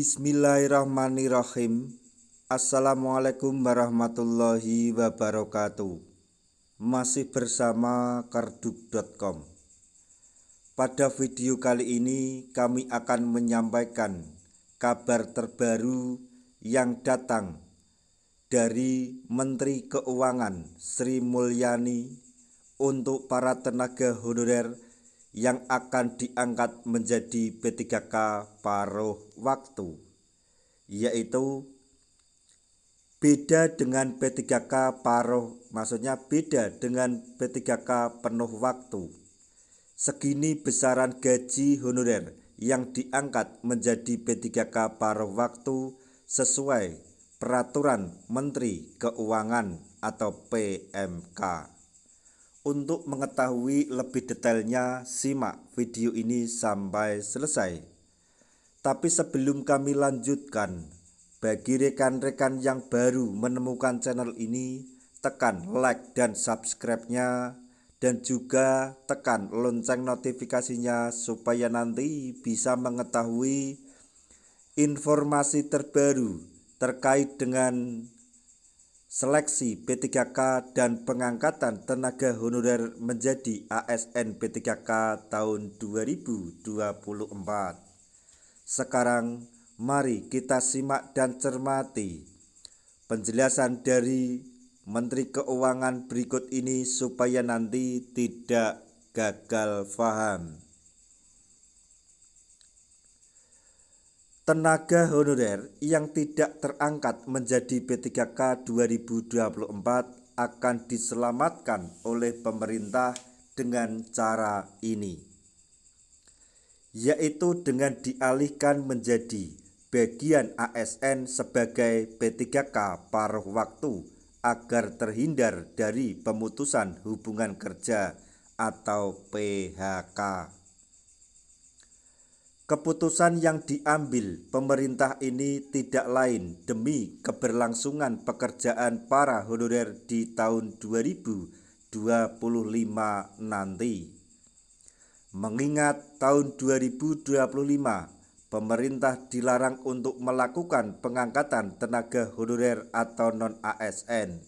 Bismillahirrahmanirrahim. Assalamualaikum warahmatullahi wabarakatuh. Masih bersama karduk.com. Pada video kali ini kami akan menyampaikan kabar terbaru yang datang dari Menteri Keuangan Sri Mulyani untuk para tenaga honorer yang akan diangkat menjadi P3K paruh waktu, yaitu beda dengan P3K penuh waktu. Segini besaran gaji honorer yang diangkat menjadi P3K paruh waktu sesuai Peraturan Menteri Keuangan atau PMK. Untuk mengetahui lebih detailnya, simak video ini sampai selesai. Tapi sebelum kami lanjutkan, bagi rekan-rekan yang baru menemukan channel ini, tekan like dan subscribe-nya, dan juga tekan lonceng notifikasinya supaya nanti bisa mengetahui informasi terbaru terkait dengan seleksi P3K dan pengangkatan tenaga honorer menjadi ASN P3K tahun 2024. Sekarang mari kita simak dan cermati penjelasan dari Menteri Keuangan berikut ini supaya nanti tidak gagal paham. Tenaga honorer yang tidak terangkat menjadi P3K 2024 akan diselamatkan oleh pemerintah dengan cara ini, yaitu dengan dialihkan menjadi bagian ASN sebagai P3K paruh waktu agar terhindar dari pemutusan hubungan kerja atau PHK. Keputusan yang diambil pemerintah ini tidak lain demi keberlangsungan pekerjaan para honorer di tahun 2025 nanti. Mengingat tahun 2025 pemerintah dilarang untuk melakukan pengangkatan tenaga honorer atau non-ASN.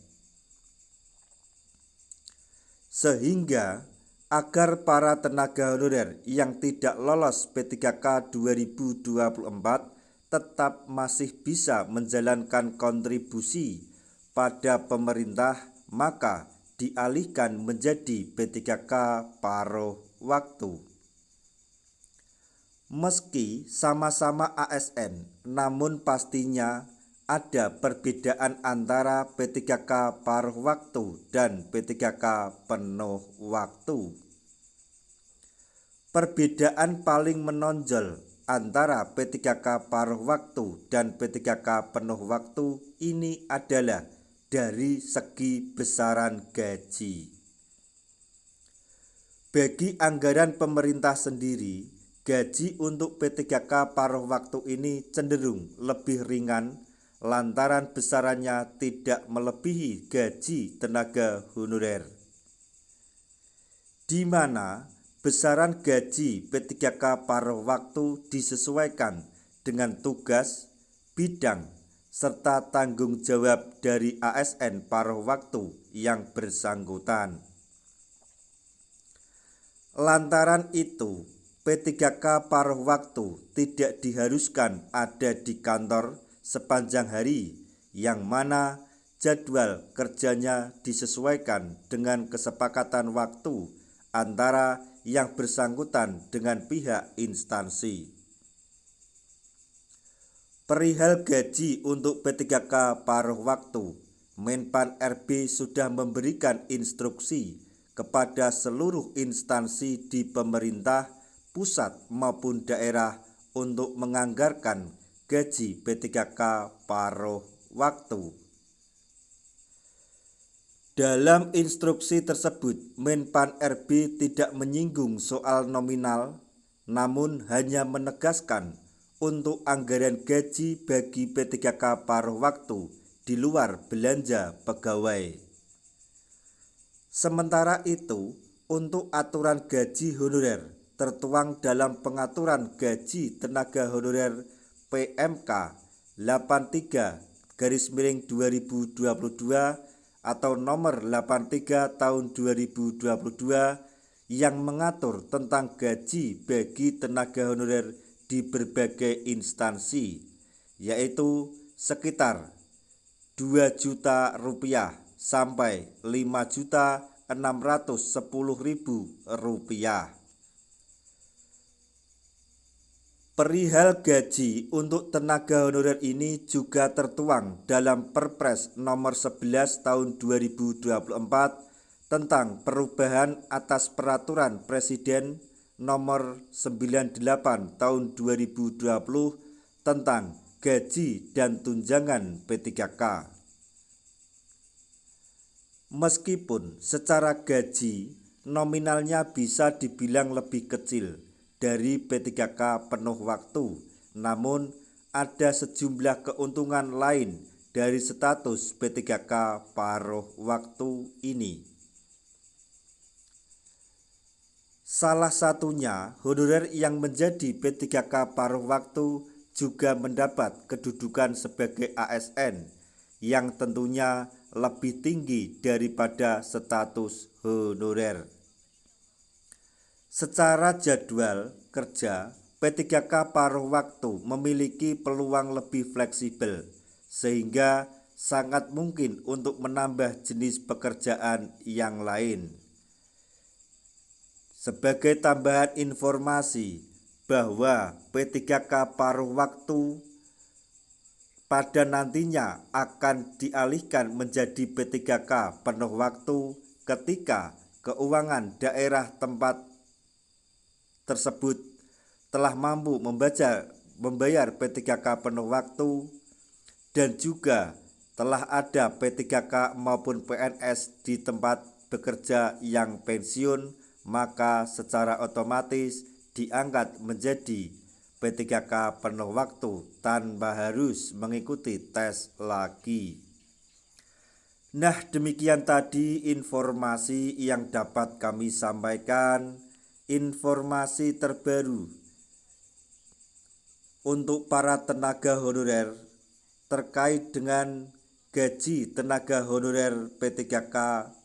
Sehingga agar para tenaga honorer yang tidak lolos P3K 2024 tetap masih bisa menjalankan kontribusi pada pemerintah, maka dialihkan menjadi P3K paruh waktu. Meski sama-sama ASN, namun pastinya ada perbedaan antara P3K paruh waktu dan P3K penuh waktu. Perbedaan paling menonjol antara P3K paruh waktu dan P3K penuh waktu ini adalah dari segi besaran gaji. Bagi anggaran pemerintah sendiri, gaji untuk P3K paruh waktu ini cenderung lebih ringan lantaran besarannya tidak melebihi gaji tenaga honorer, di mana besaran gaji P3K paruh waktu disesuaikan dengan tugas, bidang, serta tanggung jawab dari ASN paruh waktu yang bersangkutan. Lantaran itu, P3K paruh waktu tidak diharuskan ada di kantor sepanjang hari, yang mana jadwal kerjanya disesuaikan dengan kesepakatan waktu antara yang bersangkutan dengan pihak instansi. Perihal gaji untuk P3K paruh waktu, Menpan RB sudah memberikan instruksi kepada seluruh instansi di pemerintah pusat maupun daerah untuk menganggarkan gaji P3K paruh waktu. Dalam instruksi tersebut, Menpan RB tidak menyinggung soal nominal, namun hanya menegaskan untuk anggaran gaji bagi P3K paruh waktu di luar belanja pegawai. Sementara itu, untuk aturan gaji honorer tertuang dalam pengaturan gaji tenaga honorer PMK 83/2022 atau nomor 83 tahun 2022 yang mengatur tentang gaji bagi tenaga honorer di berbagai instansi, yaitu sekitar Rp2 juta sampai Rp5.610.000. Perihal gaji untuk tenaga honorer ini juga tertuang dalam Perpres nomor 11 tahun 2024 tentang perubahan atas Peraturan Presiden nomor 98 tahun 2020 tentang gaji dan tunjangan P3K. Meskipun secara gaji nominalnya bisa dibilang lebih kecil dari P3K penuh waktu, namun ada sejumlah keuntungan lain dari status P3K paruh waktu ini. Salah satunya, honorer yang menjadi P3K paruh waktu juga mendapat kedudukan sebagai ASN yang tentunya lebih tinggi daripada status honorer. Secara jadwal kerja, P3K paruh waktu memiliki peluang lebih fleksibel, sehingga sangat mungkin untuk menambah jenis pekerjaan yang lain. Sebagai tambahan informasi bahwa P3K paruh waktu pada nantinya akan dialihkan menjadi P3K penuh waktu ketika keuangan daerah tempat tersebut telah mampu membayar P3K penuh waktu dan juga telah ada P3K maupun PNS di tempat bekerja yang pensiun, maka secara otomatis diangkat menjadi P3K penuh waktu tanpa harus mengikuti tes lagi. Nah, demikian tadi informasi yang dapat kami sampaikan. Informasi terbaru untuk para tenaga honorer terkait dengan gaji tenaga honorer P3K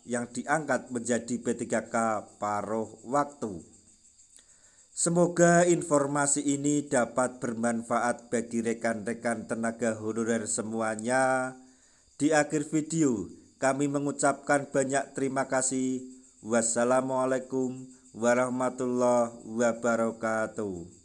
yang diangkat menjadi P3K paruh waktu. Semoga informasi ini dapat bermanfaat bagi rekan-rekan tenaga honorer semuanya. Di akhir video kami mengucapkan banyak terima kasih. Wassalamualaikum warahmatullahi wabarakatuh.